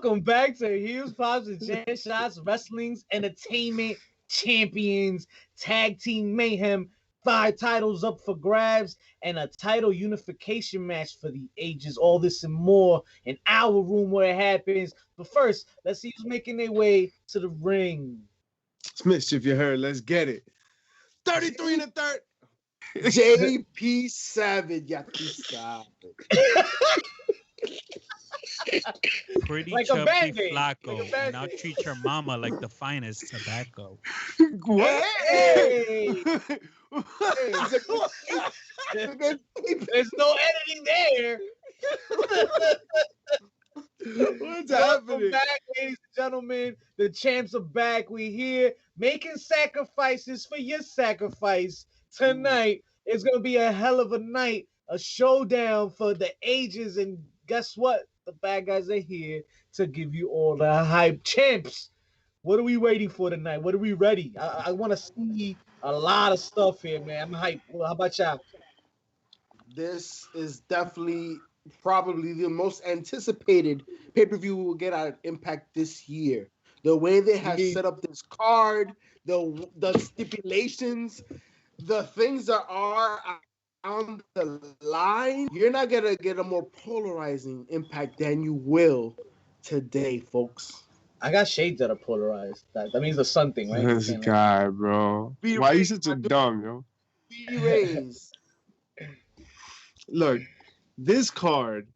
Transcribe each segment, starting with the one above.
Welcome back to Heels, Pops, and Chair Shots Wrestling's Entertainment Champions Tag Team Mayhem. 5 titles up for grabs and a title unification match for the ages. All this and more in our room where it happens. But first, let's see who's making their way to the ring. It's mischief, you heard. Let's get it. 33 and a third. JP Savage, Pretty Like a chubby Band-Aid. flaco, Like a and I'll treat your mama like the finest tobacco. What? Hey! There's no editing there. What's Welcome happening? back, ladies and gentlemen. The champs are back. We here making sacrifices for your sacrifice. Tonight it's gonna be a hell of a night, a showdown for the ages. And guess what? The bad guys are here to give you all the hype. Champs, what are we waiting for tonight? What are we ready? I want to see a lot of stuff here, man. I'm hyped. Well, how about y'all? This is definitely probably the most anticipated pay-per-view we will get out of Impact this year. The way they have set up this card, the stipulations, the things that are on the line, you're not gonna get a more polarizing Impact than you will today, folks. I got shades that are polarized. That means the sun thing, right? This guy, bro. Why you such a dumb, yo? B-Rays. Look, this card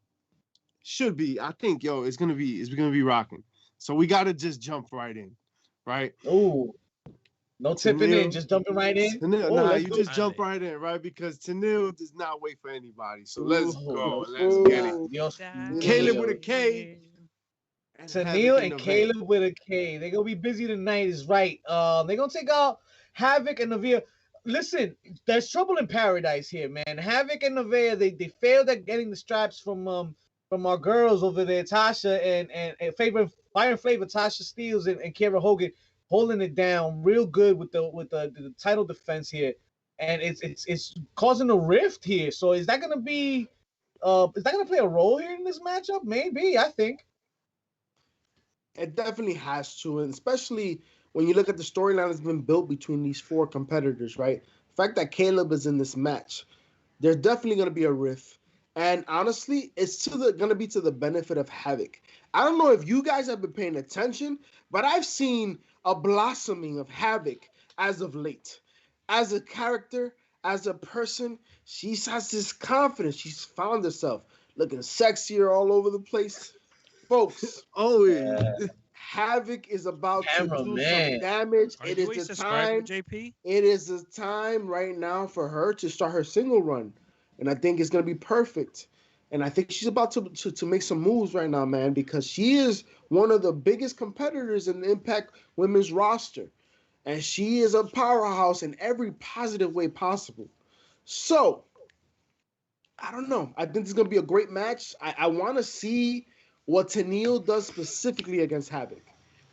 should be, I think, yo, it's gonna be rocking. So we gotta just jump right in, right? Ooh. No tipping Tenille, in, just jumping right in. Tenille, Ooh, nah, let's you go. just jump right in, right? Because Tenille does not wait for anybody. So let's go. Let's get it. Dios Caleb mío. with a K. Tenille and Caleb with a K. They're gonna be busy tonight, is right. They're gonna take out Havoc and Nevaeh. Listen, there's trouble in paradise here, man. Havoc and Nevaeh, they failed at getting the straps from our girls over there, Tasha and Fire and Flavor, Tasha Steeles and Kiera Hogan, holding it down real good with the title defense here, and it's causing a rift here. So is that gonna play a role here in this matchup? Maybe, I think. It definitely has to, and especially when you look at the storyline that's been built between these 4 competitors, right? The fact that Caleb is in this match, there's definitely going to be a rift. And honestly, it's going to be to the benefit of Havoc. I don't know if you guys have been paying attention, but I've seen a blossoming of Havoc as of late. As a character, as a person, she has this confidence. She's found herself looking sexier all over the place. Folks, Havoc is about to do some damage. It is the time, JP? It is the time right now for her to start her single run. And I think it's going to be perfect. And I think she's about to make some moves right now, man, because she is one of the biggest competitors in the Impact Women's roster. And she is a powerhouse in every positive way possible. So, I don't know. I think this is going to be a great match. I want to see what Tenille does specifically against Havoc,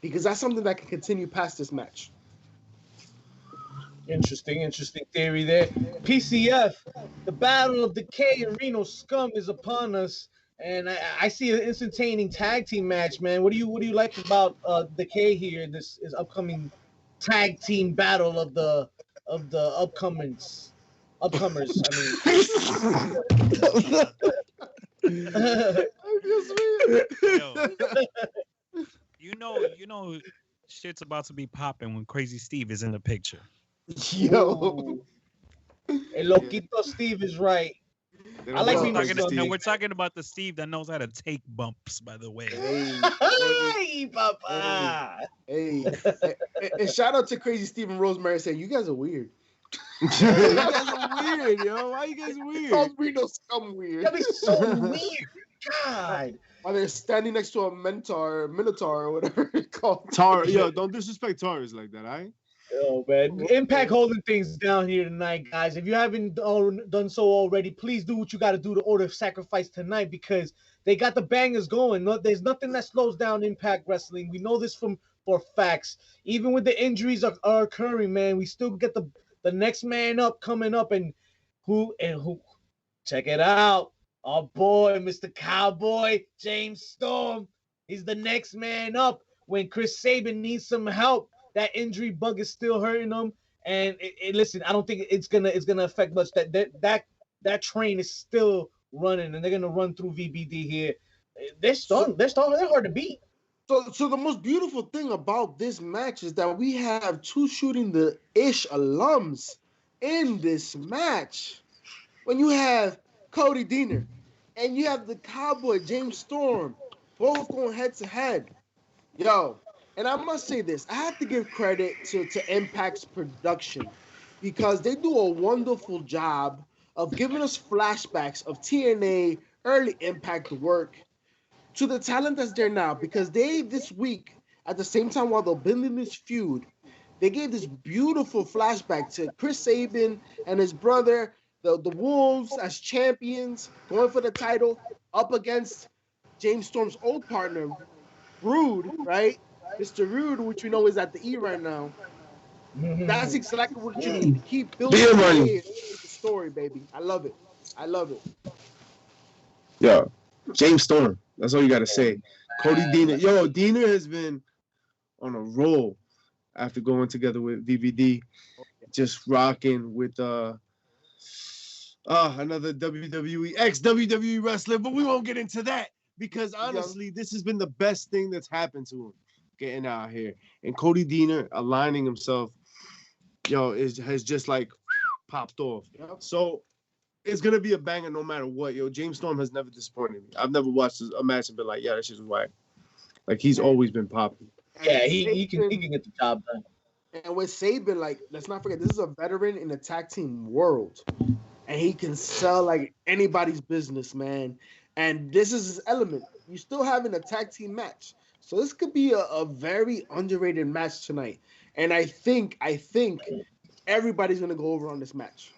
because that's something that can continue past this match. Interesting theory there. PCF, the Battle of Decay and Reno Scum is upon us, and I see an instantaneous tag team match, man. What do you like about Decay here? This is upcoming tag team battle of the upcomers. Yo, you know, shit's about to be popping when Crazy Steve is in the picture. Yo, El Loquito Steve is right. I like we're talking about the Steve that knows how to take bumps, by the way. Hey, papa. Hey. And shout out to Crazy Steve and Rosemary saying, you guys are weird. You guys are weird, yo. Why you guys weird? Reno Scum weird. That is so weird. God. While they're standing next to a Minotaur or whatever it's called. Yo, don't disrespect Taurus like that, all right? Yo, man. Impact holding things down here tonight, guys. If you haven't done so already, please do what you got to do to order sacrifice tonight, because they got the bangers going. There's nothing that slows down Impact Wrestling. We know this for facts. Even with the injuries are occurring, man, we still get the next man up coming up, and who check it out. Our boy, Mr. Cowboy, James Storm, He's the next man up when Chris Sabin needs some help. That injury bug is still hurting him. And listen, I don't think it's gonna affect much. That train is still running, and they're gonna run through VBD here. They're strong. They're hard to beat. So the most beautiful thing about this match is that we have two shooting the ish alums in this match. When you have Cody Deaner and you have the Cowboy James Storm both going head to head. Yo, and I must say this, I have to give credit to Impact's production because they do a wonderful job of giving us flashbacks of TNA early Impact work to the talent that's there now, because they this week, at the same time while they're building this feud, they gave this beautiful flashback to Chris Sabin and his brother, the Wolves as champions, going for the title up against James Storm's old partner, Rude, right? Mr. Rude, which we know is at the E right now. That's exactly what you need. Keep building the story, baby. I love it. I love it. Yo, James Storm. That's all you got to say. Cody Deaner. Yo, Deaner has been on a roll after going together with VVD. Just rocking with another WWE, ex-WWE wrestler, but we won't get into that because honestly, this has been the best thing that's happened to him getting out here. And Cody Deaner aligning himself, has just like popped off. So it's gonna be a banger no matter what. Yo, James Storm has never disappointed me. I've never watched a match and been like, yeah, that shit's whack. Like he's always been popping. Yeah, he can get the job done. And with Sabin, like, let's not forget, this is a veteran in the tag team world. And he can sell like anybody's business, man. And this is his element. You still having a tag team match. So this could be a very underrated match tonight. And I think everybody's gonna go over on this match.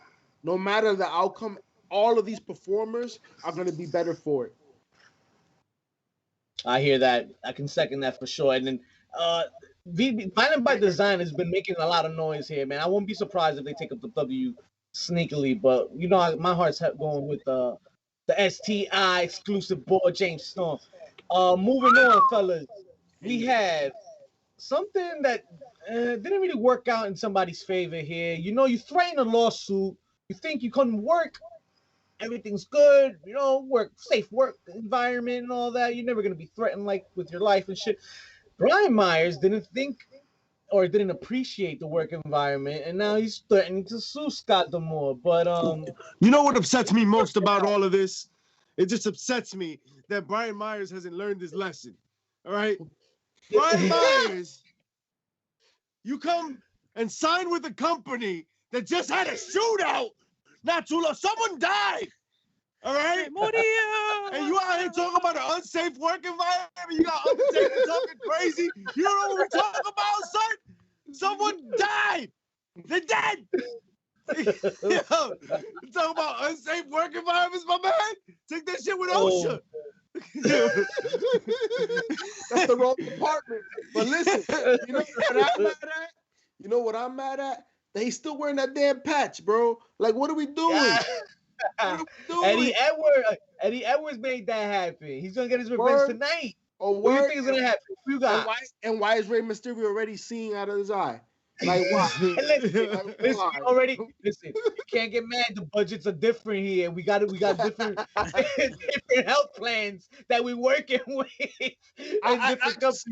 No matter the outcome, all of these performers are gonna be better for it. I hear that. I can second that for sure. And then Violent by Design has been making a lot of noise here, man. I won't be surprised if they take up the W sneakily, but my heart's going with the STI exclusive boy James Storm. Moving on, fellas, we have something that didn't really work out in somebody's favor here. You threaten a lawsuit. You think you couldn't work. Everything's good, safe work environment and all that. You're never going to be threatened like with your life and shit. Brian Myers didn't think or didn't appreciate the work environment, and now he's threatening to sue Scott D'Amore. But you know what upsets me most about all of this? It just upsets me that Brian Myers hasn't learned his lesson. All right, Brian Myers, you come and sign with a company that just had a shootout. Not too long. Someone died. All right? And you out here talking about an unsafe work environment. You got Undertaker talking crazy. You don't know what we're talking about, son? Someone died. They're dead. You talking about unsafe work environments, my man? Take that shit with OSHA. That's the wrong department. But listen, you know what I'm mad at? That he's still wearing that damn patch, bro. Like, what are we doing? Eddie Edwards made that happen. He's gonna get his revenge tonight. What do you think is gonna happen? You got and why is Rey Mysterio already seeing out of his eye? Like, why? Listen, you can't get mad. The budgets are different here. We got different health plans that we're working with. I just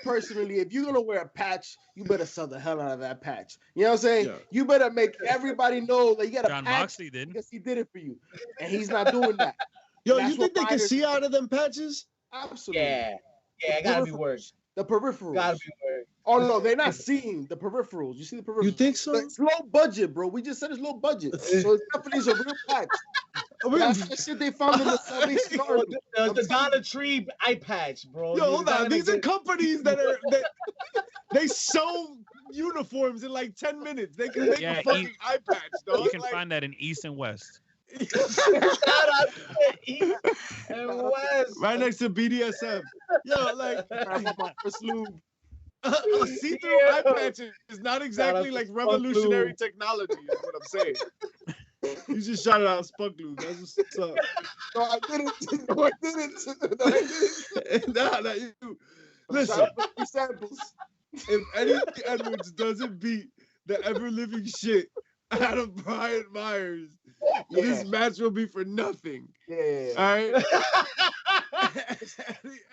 personally, if you're gonna wear a patch, you better sell the hell out of that patch. You know what I'm saying? Yeah. You better make everybody know that you got a John patch Moxley did because he did it for you, and he's not doing that. Yo, you think they can see out of them patches? Absolutely. Yeah, it gotta be worse. The peripherals. Gotta be worse. Oh no, they're not seeing the peripherals. You see the peripherals? You think so? It's low budget, bro. We just said it's low budget, so it's definitely a real patch. That's the shit they found in the Salvation Army. The Dollar Tree eye patch, bro. Yo, hold on. These are companies that they sew uniforms in like 10 minutes. They can make a fucking eye patch, dog. You can find that in East and West. Shout out to East and West. Right next to BDSM. Yo, like a see-through eye patch is not exactly like revolutionary technology, is what I'm saying. You just shouted out Spunkloop. That's what's up. No, I didn't. No, I didn't. No, I didn't. Nah, you. Listen, Shout out for free samples. if Eddie Edwards doesn't beat the ever-living shit out of Brian Myers, this match will be for nothing. Yeah. All right?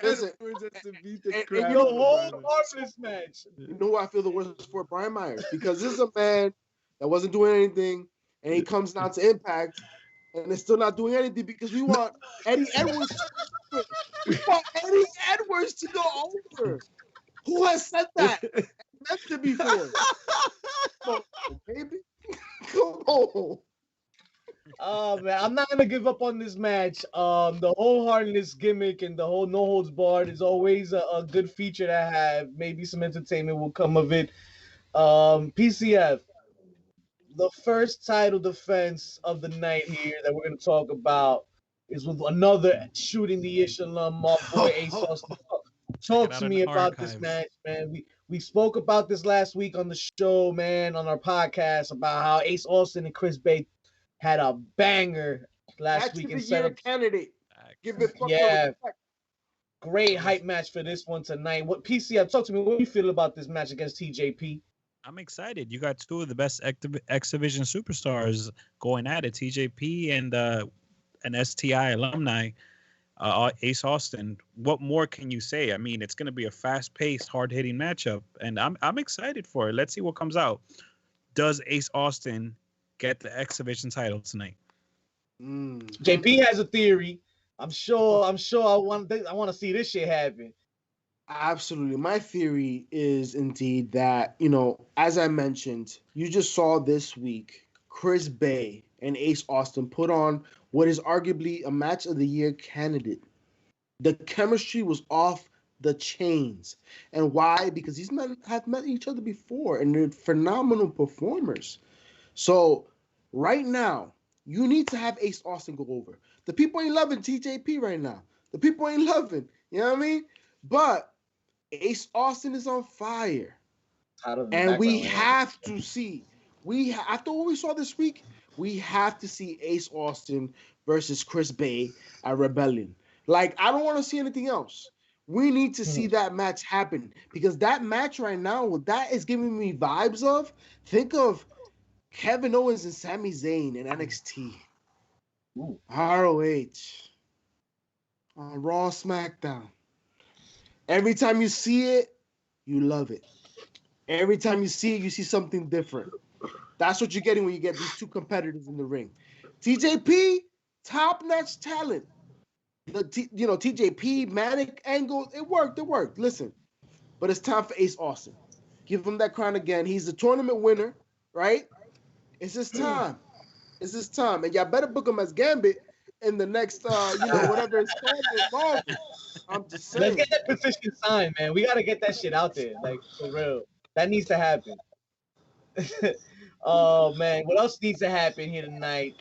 Listen, Edwards has to beat the and crap you know out of whole Brian. harmless match. You know who I feel the worst for? Brian Myers. Because this is a man that wasn't doing anything, and he comes down to Impact, and they're still not doing anything because we want Eddie Edwards to go over. We want Eddie Edwards to go over. Who has said that? Meant to be for. Come on, baby. Come on. Oh man, I'm not gonna give up on this match. The wholeheartedness gimmick and the whole no holds barred is always a good feature to have. Maybe some entertainment will come of it. PCF, the first title defense of the night here that we're gonna talk about is with another shooting the ish alum, my boy Ace Austin. Talk to me about this match, man. We spoke about this last week on the show, man, on our podcast about how Ace Austin and Chris Bay had a banger last week and set up candidate. Give it great hype match for this one tonight. What PCF? Talk to me. What do you feel about this match against TJP? I'm excited. You got two of the best X Division superstars going at it. TJP and an STI alumni, Ace Austin. What more can you say? I mean, it's going to be a fast-paced, hard-hitting matchup, and I'm excited for it. Let's see what comes out. Does Ace Austin get the X Division title tonight? JP has a theory. I'm sure I want to see this shit happen. Absolutely. My theory is indeed that, as I mentioned, you just saw this week Chris Bay and Ace Austin put on what is arguably a match of the year candidate. The chemistry was off the chains. And why? Because these men have met each other before and they're phenomenal performers. So right now, you need to have Ace Austin go over. The people ain't loving TJP right now. The people ain't loving, you know what I mean? But Ace Austin is on fire. And we have to see, after what we saw this week, we have to see Ace Austin versus Chris Bay at Rebellion. Like, I don't want to see anything else. We need to see that match happen because that match right now, what that is giving me vibes of, think of Kevin Owens and Sami Zayn in NXT. ROH. On Raw SmackDown. Every time you see it, you love it. Every time you see it, you see something different. That's what you're getting when you get these two competitors in the ring. TJP, top-notch talent. TJP, Manic Angle, it worked. Listen, but it's time for Ace Austin. Give him that crown again. He's the tournament winner, right? It's his time. And y'all better book him as Gambit in the next, whatever it's called. I'm just saying. Let's get that petition signed, man. We got to get that shit out there. Like, for real. That needs to happen. Oh, man. What else needs to happen here tonight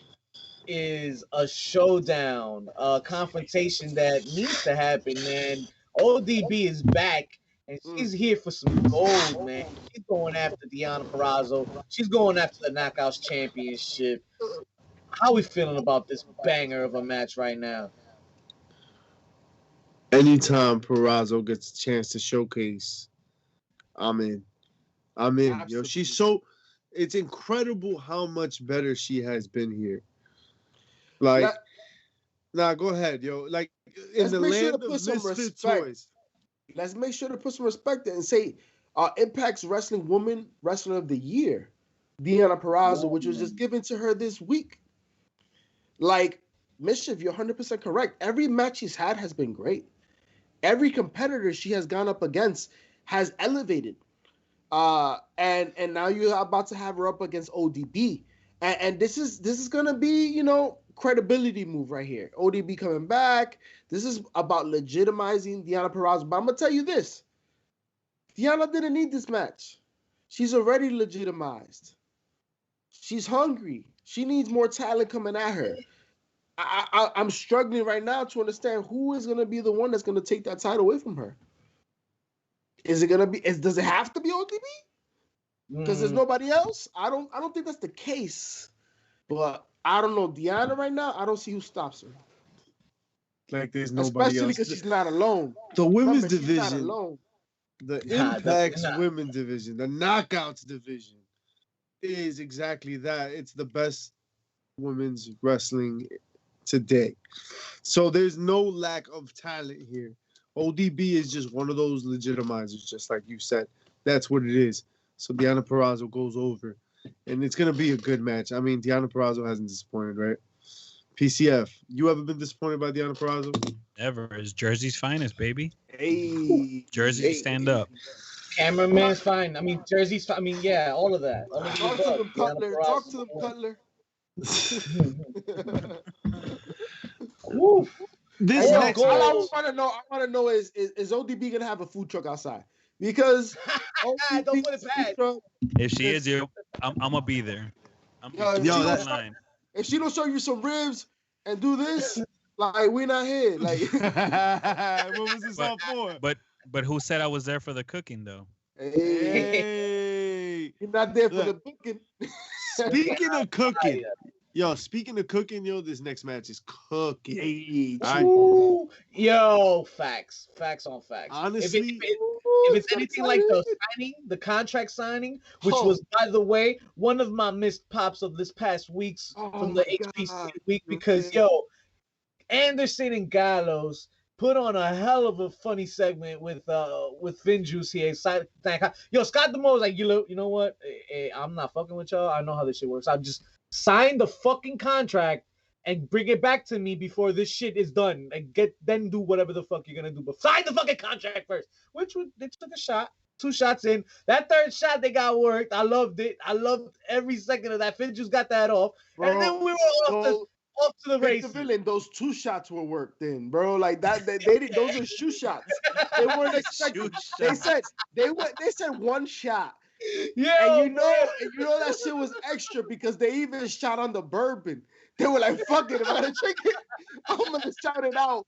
is a showdown, a confrontation that needs to happen, man. ODB is back, and she's here for some gold, man. She's going after Deonna Purrazzo. She's going after the Knockouts Championship. How are we feeling about this banger of a match right now? Anytime Purrazzo gets a chance to showcase, I'm in. Absolutely. Yo, she's so. It's incredible how much better she has been here. Like, go ahead, yo. Like, in the land of misfit toys. Let's make sure to put some respect there and say, Impact's Wrestling Woman Wrestler of the Year, Deonna Purrazzo, which was just given to her this week. Like, Mischief, you're 100% correct. Every match she's had has been great. Every competitor she has gone up against has elevated. And now you're about to have her up against ODB. And this is gonna be, credibility move right here. ODB coming back. This is about legitimizing Deonna Purrazzo. But I'm gonna tell you this: Deonna didn't need this match. She's already legitimized. She's hungry. She needs more talent coming at her. I'm struggling right now to understand who is gonna be the one that's gonna take that title away from her. Is it gonna be? Does it have to be ODB? Because there's nobody else. I don't think that's the case. But I don't know. Diana right now, I don't see who stops her. Like there's nobody Especially else. because she's not alone. The women's Remember, she's not division, alone. the Nah, Impact's nah. women's division, the Knockouts division is exactly that. It's the best women's wrestling today. So there's no lack of talent here. ODB is just one of those legitimizers, just like you said. That's what it is. So Deonna Purrazzo goes over, and it's gonna be a good match. I mean, Deonna Purrazzo hasn't disappointed, right? PCF, you ever been disappointed by Deonna Purrazzo? Ever is Jersey's finest, baby. Hey, Jersey, stand up. Cameraman's fine. I mean, Jersey's fine. I mean, yeah, all of that. All of the Talk to above. them, Cutler. Talk to them, Cutler. Woo. This Hey, next all I match, want to know is ODB gonna have a food truck outside? Because Don't put it bad. If she is, I'm gonna be there. If she don't show you some ribs and do this, like we're not here. Like what was this all for? But who said I was there for the cooking though? Hey, you're not there for the booking. Speaking of cooking, this next match is cooking. Hey, yo, facts on facts. Honestly, if it's anything like the contract signing, which was, by the way, one of my missed pops of this past week's from the HPC week, because Anderson and Gallows put on a hell of a funny segment with Vin Juice here. Yo, Scott D'Amore was like, you know what? Hey, I'm not fucking with y'all. I know how this shit works. I'll just sign the fucking contract and bring it back to me before this shit is done. And then do whatever the fuck you're gonna do. But sign the fucking contract first. They took a shot. 2 shots in. That third shot, they got worked. I loved it. I loved every second of that. Finn just got that off. Bro, and then we were off to the race. Those 2 shots were worked in, bro. Like that, they did. Those are shoe shots. They weren't expecting. They said 1 shot. Yeah, and you know that shit was extra because they even shot on the bourbon. They were like, "Fuck it, if I drink it, I'm gonna shout it out."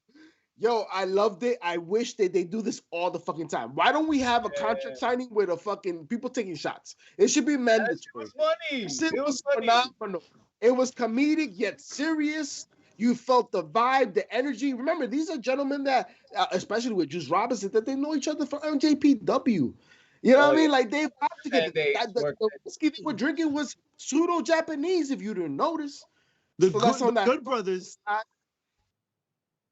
Yo, I loved it. I wish they do this all the fucking time. Why don't we have a contract signing with a fucking people taking shots? It should be mandatory. It was funny. It was phenomenal. It was comedic yet serious. You felt the vibe, the energy. Remember, these are gentlemen that, especially with Juice Robinson, that they know each other from MJPW. You know what I mean? Like they vibe together. The whiskey they were drinking was pseudo-Japanese, if you didn't notice. The Good Brothers.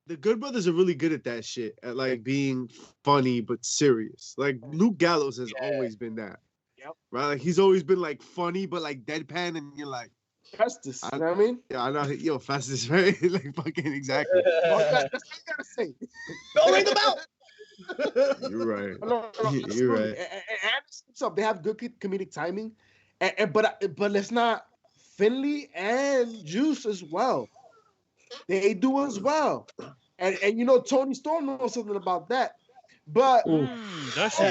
The Good Brothers are really good at that shit, at like being funny but serious. Like Luke Gallows has always been that. Yep. Right? Like he's always been like funny but like deadpan, and you're like Festus. You know what I mean? Yeah, I know. Yo, Festus, right? Like fucking exactly. That's what you gotta say. Don't ring the bell. You're right. No, you're right. And they have good comedic timing, but let's not. Finley and Juice as well. They do as well. And you know, Tony Storm knows something about that. But does she?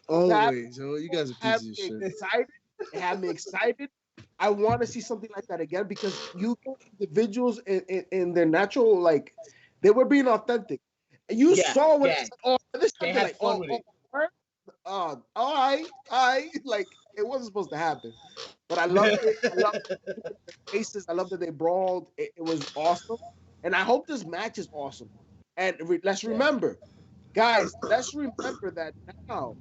Always. Oh, you guys are pieces of shit. It had me excited. I want to see something like that again because you get individuals in their natural, like they were being authentic. And you saw when this they had fun with it. All right, like it wasn't supposed to happen. But I loved it. I loved the faces. I loved that they brawled. It was awesome. And I hope this match is awesome. And let's remember, guys, that now,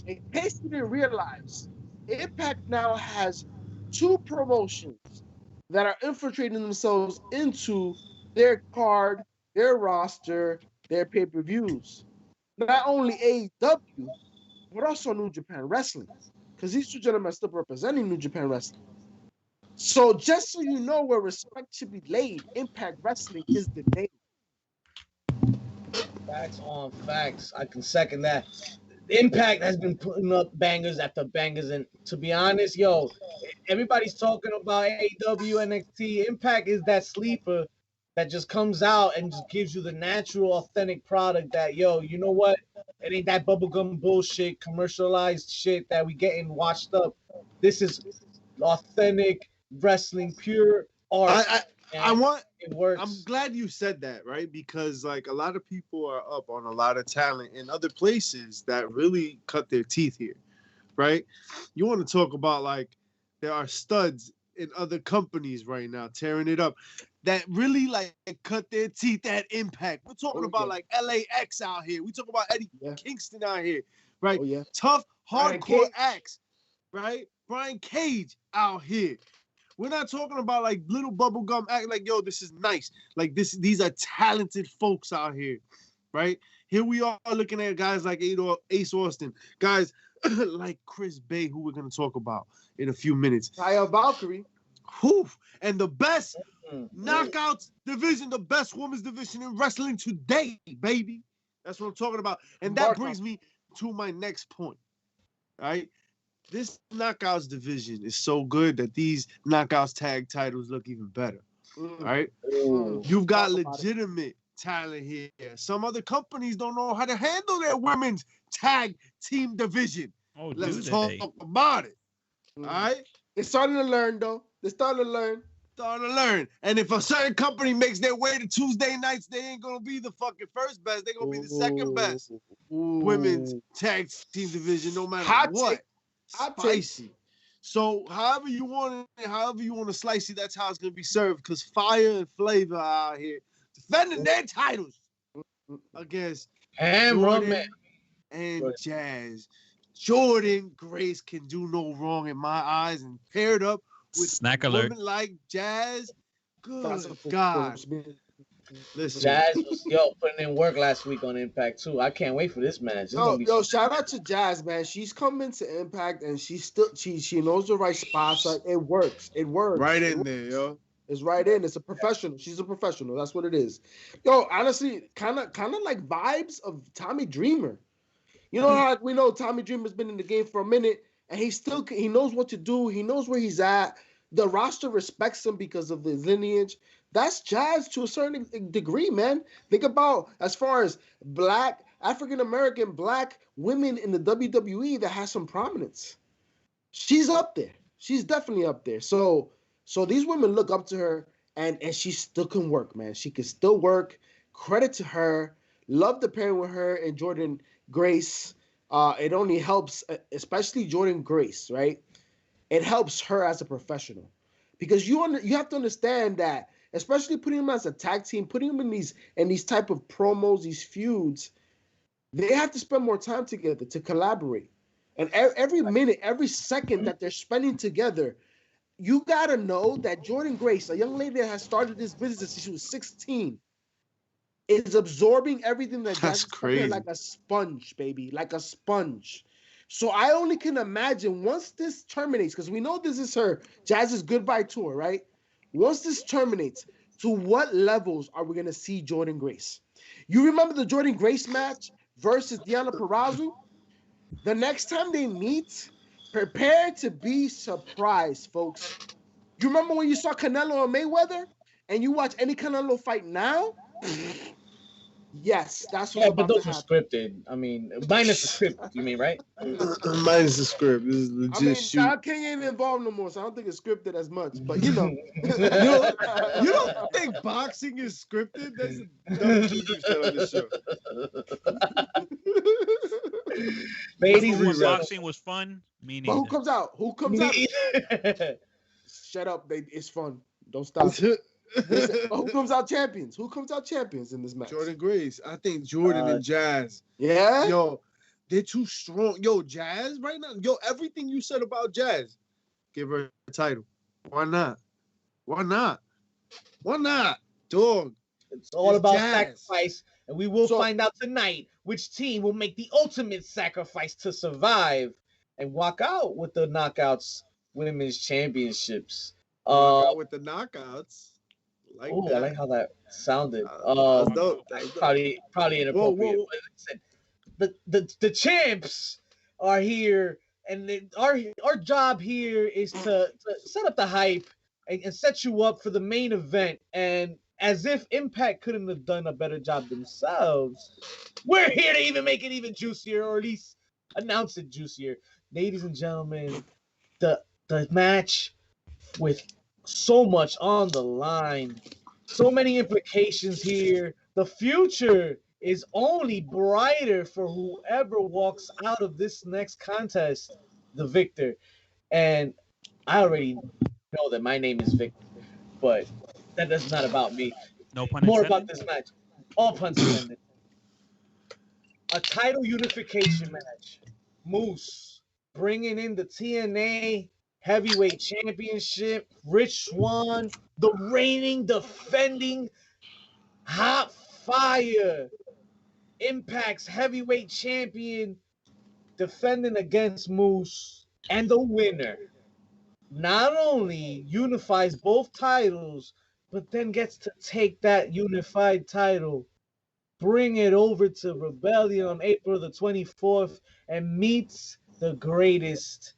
in case you didn't realize, Impact now has 2 promotions that are infiltrating themselves into their card, their roster, their pay-per-views. Not only AEW, but also New Japan Wrestling. Because these 2 gentlemen are still representing New Japan Wrestling. So just so you know where respect should be laid, Impact Wrestling is the name. Facts on facts. I can second that. Impact has been putting up bangers after bangers, and to be honest, everybody's talking about AEW, NXT. Impact is that sleeper that just comes out and just gives you the natural, authentic product that, you know what? It ain't that bubblegum bullshit, commercialized shit that we getting washed up. This is authentic wrestling, pure art. It works. I'm glad you said that, right? Because like a lot of people are up on a lot of talent in other places that really cut their teeth here, right? You want to talk about like there are studs in other companies right now, tearing it up, that really like cut their teeth at Impact. We're talking about like LAX out here. We talk about Eddie Kingston out here, right? Tough, hardcore acts, right? Brian Cage out here. We're not talking about like little bubblegum act like, yo, this is nice. Like these are talented folks out here, right? Here we are looking at guys like Ace Austin, guys like Chris Bay, who we're gonna talk about in a few minutes. Taya Valkyrie. And the best knockouts division, the best women's division in wrestling today, baby. That's what I'm talking about. And that brings me to my next point, right? This knockouts division is so good that these knockouts tag titles look even better, right? You've got legitimate talent here. Some other companies don't know how to handle their women's tag team division. Let's talk about it, all right? They're starting to learn, though. They're starting to learn. And if a certain company makes their way to Tuesday nights, they ain't going to be the fucking first best. They're going to be the second best women's tag team division, no matter what. Spicy. So however you want to slice it, that's how it's gonna be served. Because Fire and Flavor are out here defending their titles against Jordan and Jazz. Jordan Grace can do no wrong in my eyes, and paired up with women like Jazz. Good God. Listen. Jazz was putting in work last week on Impact too. I can't wait for this match. Shout out to Jazz, man. She's coming to Impact and she knows the right spots. Like it works. Right in there, yo. It's right in. It's a professional. She's a professional. That's what it is. Yo, honestly, kind of like vibes of Tommy Dreamer. You know how we know Tommy Dreamer's been in the game for a minute and he knows what to do. He knows where he's at. The roster respects him because of his lineage. That's Jazz to a certain degree, man. Think about as far as black, African-American, black women in the WWE that has some prominence. She's up there. She's definitely up there. So these women look up to her, and she still can work, man. She can still work. Credit to her. Love the pairing with her and Jordan Grace. It only helps, especially Jordan Grace, right? It helps her as a professional. Because you have to understand that, especially putting them as a tag team, putting them in these type of promos, these feuds, they have to spend more time together to collaborate. And every minute, every second that they're spending together, you got to know that Jordan Grace, a young lady that has started this business since she was 16, is absorbing everything that's crazy, like a sponge, baby, like a sponge. So I only can imagine once this terminates, because we know this is her Jazz's goodbye tour, right? Once this terminates, to what levels are we going to see Jordan Grace? You remember the Jordan Grace match versus Deonna Purrazzo? The next time they meet, prepare to be surprised, folks. You remember when you saw Canelo and Mayweather? And you watch any Canelo fight now? Yes, that's what's about to happen. But those are scripted. I mean, minus the script, you mean, right? Minus the script. This is legit shoot. Sal King ain't involved no more, so I don't think it's scripted as much. But you know. You don't think boxing is scripted? That's a dumb you said on this show. Ladies, boxing was fun. Me neither. But who comes out? Who comes out? Shut up, it's fun. Don't stop. Who comes out champions? Who comes out champions in this match? Jordan Grace. I think Jordan and Jazz. Yeah? Yo, they're too strong. Yo, Jazz right now. Yo, everything you said about Jazz, give her a title. Why not? Why not? Why not? Dog. It's all about sacrifice. And we will find out tonight which team will make the ultimate sacrifice to survive and walk out with the Knockouts Women's Championships. With the Knockouts. I like how that sounded. Probably inappropriate. But the champs are here, and our job here is to set up the hype and set you up for the main event. And as if Impact couldn't have done a better job themselves, we're here to even make it even juicier, or at least announce it juicier. Ladies and gentlemen, the match with so much on the line, so many implications here. The future is only brighter for whoever walks out of this next contest, the victor. And I already know that my name is Victor, but that's not about me. No pun More about intended. this match. All puns intended. A title unification match. Moose bringing in the TNA Heavyweight Championship. Rich Swann, the reigning, defending, hot fire Impact's Heavyweight Champion, defending against Moose, and the winner not only unifies both titles, but then gets to take that unified title, bring it over to Rebellion on April the 24th, and meets the greatest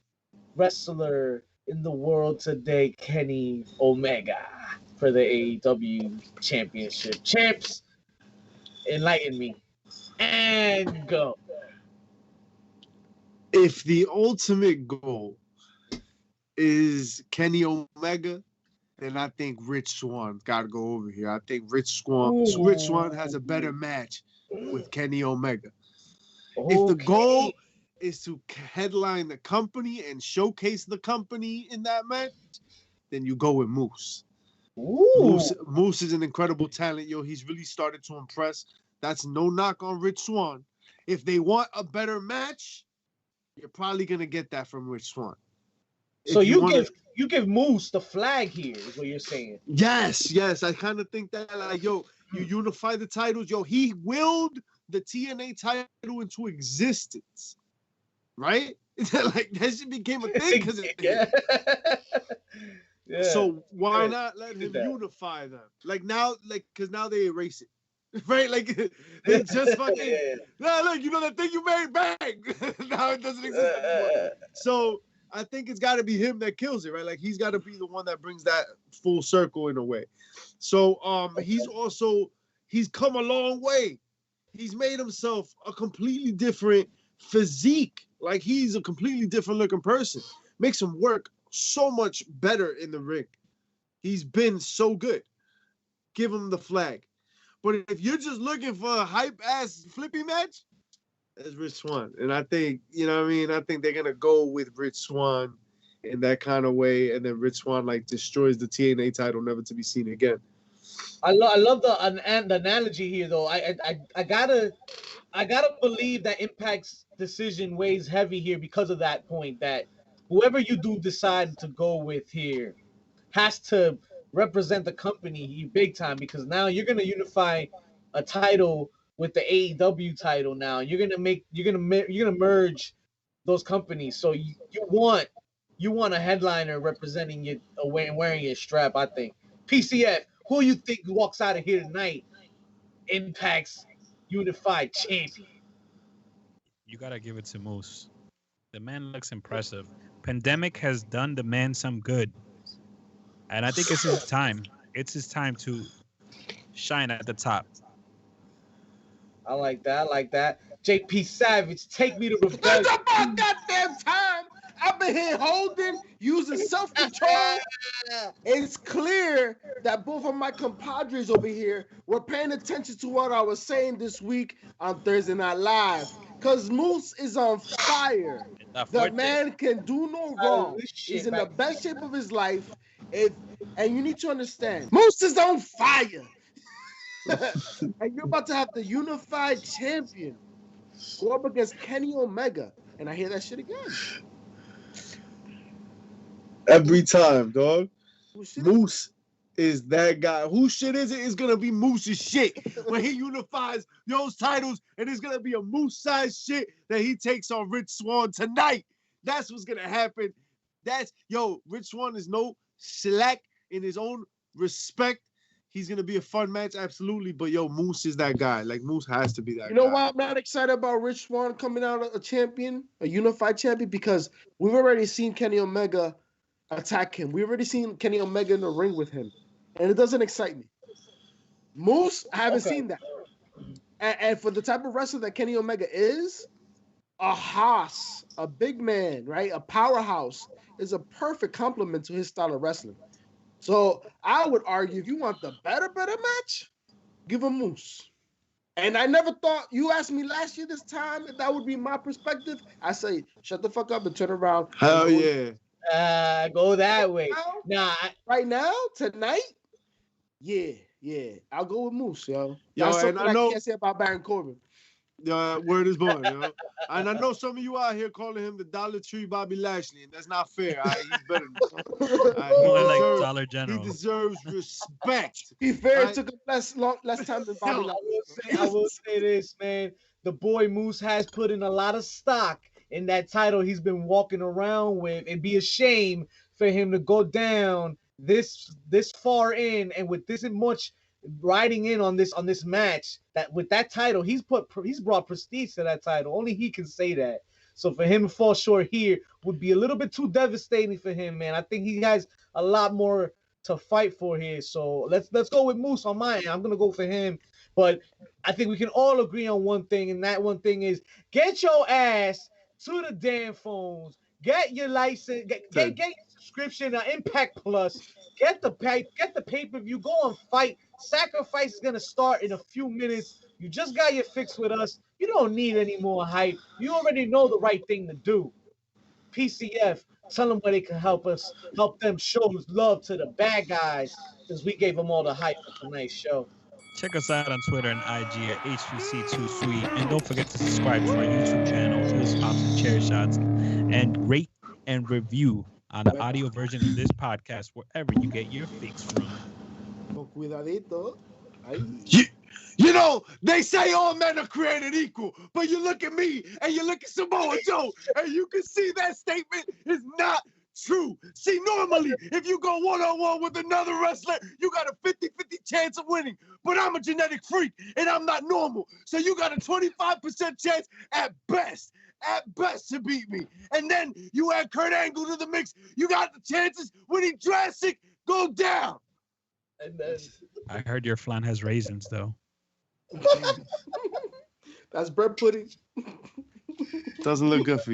wrestler in the world today, Kenny Omega, for the AEW Championship. Champs, enlighten me. And go. If the ultimate goal is Kenny Omega, then I think Rich Swann got to go over here. I think Rich Swann has a better match with Kenny Omega. Okay. If the goal is to headline the company and showcase the company in that match, then you go with Moose. Moose is an incredible talent, yo. He's really started to impress. That's no knock on Rich Swann. If they want a better match, you're probably gonna get that from Rich Swann. So you give Moose the flag here, is what you're saying. Yes. I kind of think that, like, yo, you unify the titles. Yo, he willed the TNA title into existence, right? Like, that shit became a thing because yeah. So why not let him unify them? Like, now, like, because now they erase it. Right, like they just fucking look, you know that thing you made, bang. Now it doesn't exist anymore. So I think it's got to be him that kills it, right? Like, he's got to be the one that brings that full circle in a way. So he's come a long way. He's made himself a completely different physique. Like, he's a completely different looking person. Makes him work so much better in the ring. He's been so good. Give him the flag. But if you're just looking for a hype-ass flippy match, that's Rich Swann. And I think, you know what I mean? I think they're going to go with Rich Swann in that kind of way. And then Rich Swann, like, destroys the TNA title, never to be seen again. I love the analogy here, though. I gotta believe that Impact's decision weighs heavy here because of that point, that whoever you do decide to go with here has to represent the company big time, because now you're gonna unify a title with the AEW title. Now you're gonna merge those companies. So you want a headliner representing you, wearing your strap. I think PCF. Who you think walks out of here tonight? Impact's unified champion. You gotta give it to Moose. The man looks impressive. Pandemic has done the man some good. And I think it's his time. It's his time to shine at the top. I like that. JP Savage, take me to Rebellion. It's about goddamn time. I've been here holding, using self-control. It's clear that both of my compadres over here were paying attention to what I was saying this week on Thursday Night Live. Because Moose is on fire. The man can do no wrong. He's in the best shape of his life. And you need to understand, Moose is on fire. And you're about to have the unified champion go up against Kenny Omega. And I hear that shit again. Every time, dog. Moose is that guy. Whose shit is it? It's going to be Moose's shit when he unifies those titles, and it's going to be a Moose-sized shit that he takes on Rich Swann tonight. That's what's going to happen. Rich Swann is no slack in his own respect. He's going to be a fun match, absolutely. But, Moose is that guy. Like, Moose has to be that guy. You know why I'm not excited about Rich Swann coming out a champion, a unified champion? Because we've already seen Kenny Omega attack him. We've already seen Kenny Omega in the ring with him. And it doesn't excite me. Moose, I haven't seen that. And for the type of wrestler that Kenny Omega is, a hoss, a big man, right? A powerhouse is a perfect complement to his style of wrestling. So I would argue, if you want the better match, give him Moose. And I never thought, you asked me last year this time if that would be my perspective. I say, shut the fuck up and turn around. Hell yeah. Go that way. Right now, tonight, yeah. I'll go with Moose, yo. Yo, That's and something I know can't say about Baron Corbin. word is born, yo. And I know some of you out here calling him the Dollar Tree Bobby Lashley, and that's not fair. All right? He's better than More like Dollar General. He deserves respect. Be fair, it took him less time than Bobby Lashley. I will say this, man. The boy Moose has put in a lot of stock in that title he's been walking around with. It'd be a shame for him to go down this far in and with this much riding in on this match. That with that title, he's brought prestige to that title. Only he can say that. So for him to fall short here would be a little bit too devastating for him, man. I think he has a lot more to fight for here. So let's go with Moose on my end. I'm gonna go for him. But I think we can all agree on one thing, and that one thing is get your ass to the damn phones. Get your license. Get your subscription to Impact Plus. Get the pay-per-view. Go and fight. Sacrifice is gonna start in a few minutes. You just got your fix with us. You don't need any more hype. You already know the right thing to do. PCF, tell them where they can help them show love to the bad guys, because we gave them all the hype for tonight's show. Check us out on Twitter and IG at HVC2Sweet. And don't forget to subscribe to our YouTube channel, Hills Pops and Chair Shots, and rate and review on the audio version of this podcast wherever you get your fix from. Cuidadito. You know, they say all men are created equal, but you look at me and you look at Samoa Joe, and you can see that statement is not true. See, normally, if you go one-on-one with another wrestler, you got a 50-50 chance of winning. But I'm a genetic freak, and I'm not normal. So you got a 25% chance at best to beat me. And then you add Kurt Angle to the mix, you got the chances winning drastic go down. And then I heard your flan has raisins, though. That's bread pudding. Doesn't look good for you.